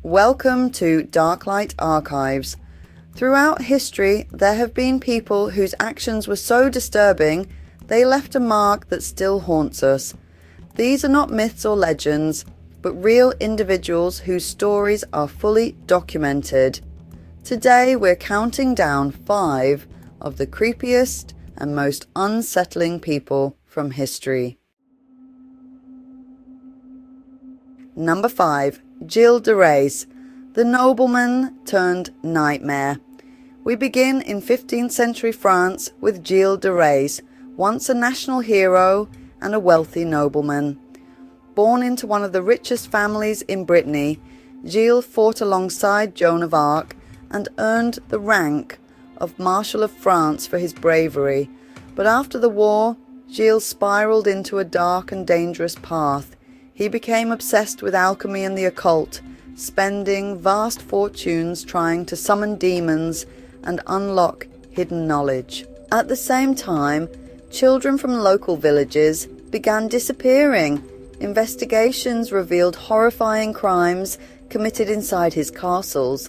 Welcome to Darklight Archives. Throughout history, there have been people whose actions were so disturbing, they left a mark that still haunts us. These are not myths or legends, but real individuals whose stories are fully documented. Today, we're counting down 5 of the creepiest and most unsettling people from history. Number 5. Gilles de Rais, the nobleman turned nightmare. We begin in 15th century France with Gilles de Rais, once a national hero and a wealthy nobleman. Born into one of the richest families in Brittany, Gilles fought alongside Joan of Arc and earned the rank of Marshal of France for his bravery. But after the war, Gilles spiraled into a dark and dangerous path. He became obsessed with alchemy and the occult, spending vast fortunes trying to summon demons and unlock hidden knowledge. At the same time, children from local villages began disappearing. Investigations revealed horrifying crimes committed inside his castles,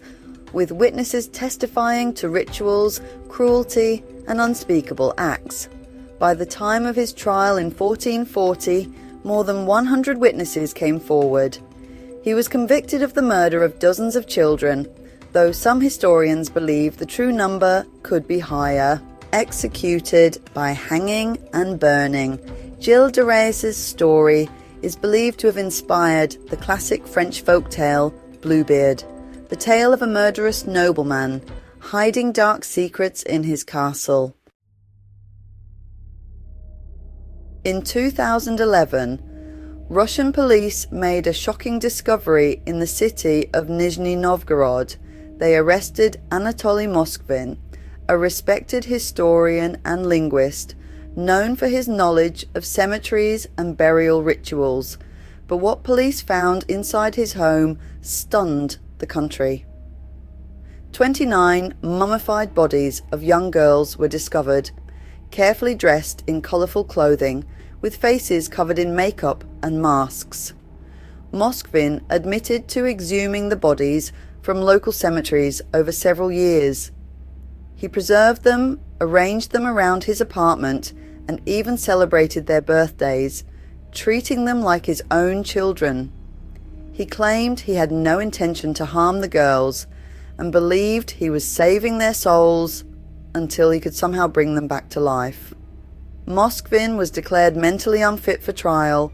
with witnesses testifying to rituals, cruelty, and unspeakable acts. By the time of his trial in 1440, more than 100 witnesses came forward. He was convicted of the murder of dozens of children, though some historians believe the true number could be higher. Executed by hanging and burning, Gilles de Rais' story is believed to have inspired the classic French folktale Bluebeard, the tale of a murderous nobleman hiding dark secrets in his castle. In 2011, Russian police made a shocking discovery in the city of Nizhny Novgorod. They arrested Anatoly Moskvin, a respected historian and linguist, known for his knowledge of cemeteries and burial rituals. But what police found inside his home stunned the country. 29 mummified bodies of young girls were discovered, carefully dressed in colourful clothing, with faces covered in makeup and masks. Moskvin admitted to exhuming the bodies from local cemeteries over several years. He preserved them, arranged them around his apartment, and even celebrated their birthdays, treating them like his own children. He claimed he had no intention to harm the girls and believed he was saving their souls until he could somehow bring them back to life. Moskvin was declared mentally unfit for trial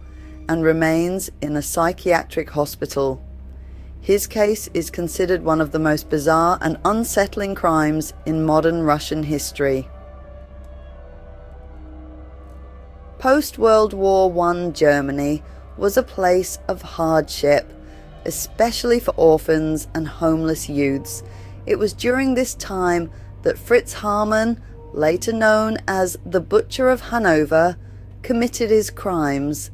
and remains in a psychiatric hospital. His case is considered one of the most bizarre and unsettling crimes in modern Russian history. Post-World War I Germany was a place of hardship, especially for orphans and homeless youths. It was during this time that Fritz Haarmann, later known as the Butcher of Hanover, committed his crimes.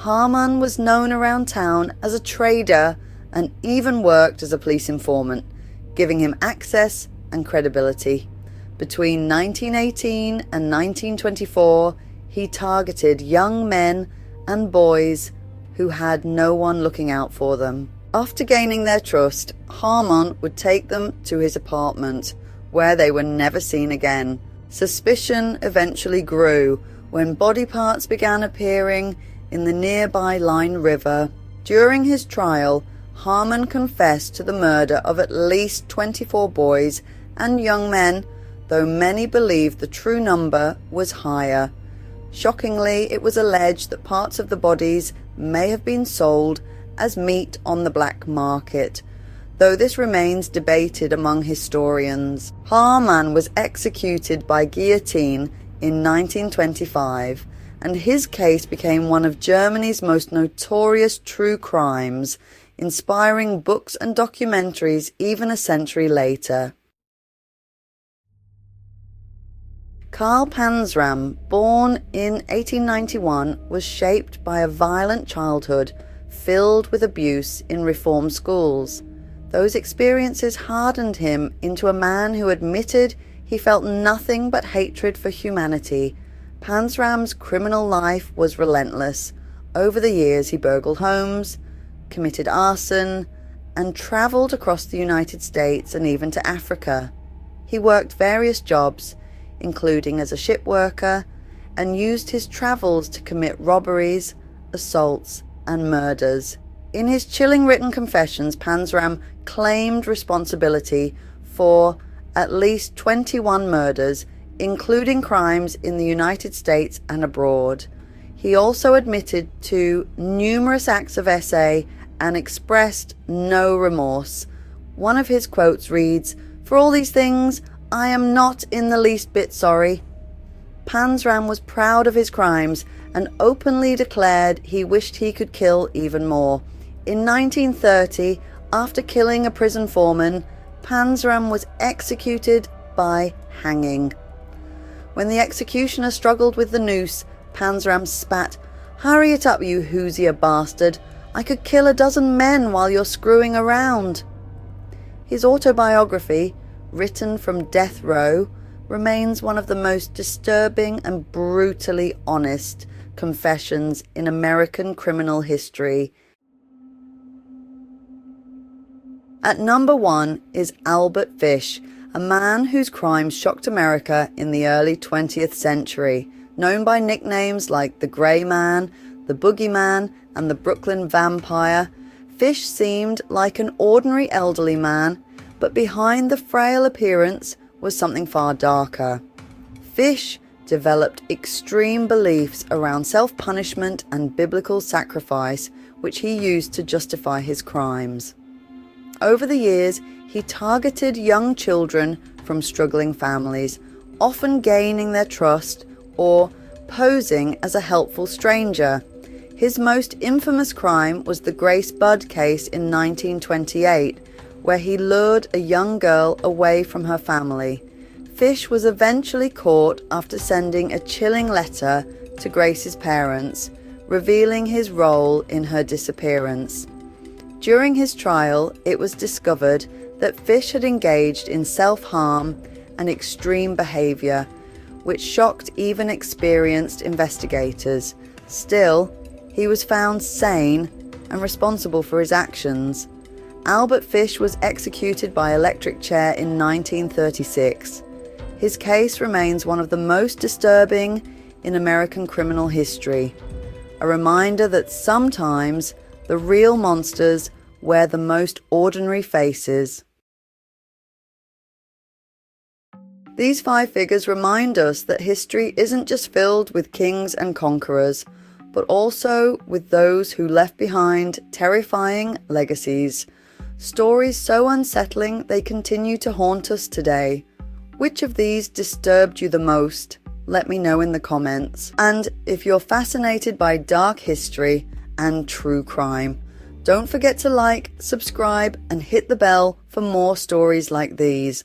Haarmann was known around town as a trader and even worked as a police informant, giving him access and credibility. Between 1918 and 1924, he targeted young men and boys who had no one looking out for them. After gaining their trust, Haarmann would take them to his apartment, where they were never seen again. Suspicion eventually grew when body parts began appearing in the nearby Line River. During his trial, Haarmann confessed to the murder of at least 24 boys and young men, though many believed the true number was higher. Shockingly, it was alleged that parts of the bodies may have been sold as meat on the black market, though this remains debated among historians. Haarmann was executed by guillotine in 1925, and his case became one of Germany's most notorious true crimes, inspiring books and documentaries even a century later. Carl Panzram, born in 1891, was shaped by a violent childhood filled with abuse in reform schools. Those experiences hardened him into a man who admitted he felt nothing but hatred for humanity. Panzram's criminal life was relentless. Over the years, he burgled homes, committed arson, and travelled across the United States and even to Africa. He worked various jobs, including as a ship worker, and used his travels to commit robberies, assaults, and murders. In his chilling written confessions, Panzram claimed responsibility for at least 21 murders, including crimes in the United States and abroad. He also admitted to numerous acts of SA and expressed no remorse. One of his quotes reads, "For all these things, I am not in the least bit sorry." Panzram was proud of his crimes and openly declared he wished he could kill even more. In 1930, after killing a prison foreman, Panzram was executed by hanging. When the executioner struggled with the noose, Panzram spat, "Hurry it up, you Hoosier bastard. I could kill a dozen men while you're screwing around." His autobiography, written from death row, remains one of the most disturbing and brutally honest confessions in American criminal history. At number 1 is Albert Fish, a man whose crimes shocked America in the early 20th century. Known by nicknames like the Grey Man, the Boogeyman, and the Brooklyn Vampire, Fish seemed like an ordinary elderly man, but behind the frail appearance was something far darker. Fish developed extreme beliefs around self-punishment and biblical sacrifice, which he used to justify his crimes. Over the years, he targeted young children from struggling families, often gaining their trust or posing as a helpful stranger. His most infamous crime was the Grace Budd case in 1928, where he lured a young girl away from her family. Fish was eventually caught after sending a chilling letter to Grace's parents, revealing his role in her disappearance. During his trial, it was discovered that Fish had engaged in self-harm and extreme behaviour, which shocked even experienced investigators. Still, he was found sane and responsible for his actions. Albert Fish was executed by electric chair in 1936. His case remains one of the most disturbing in American criminal history, a reminder that sometimes the real monsters wear the most ordinary faces. These 5 figures remind us that history isn't just filled with kings and conquerors, but also with those who left behind terrifying legacies. Stories so unsettling they continue to haunt us today. Which of these disturbed you the most? Let me know in the comments. And if you're fascinated by dark history and true crime, don't forget to like, subscribe, and hit the bell for more stories like these.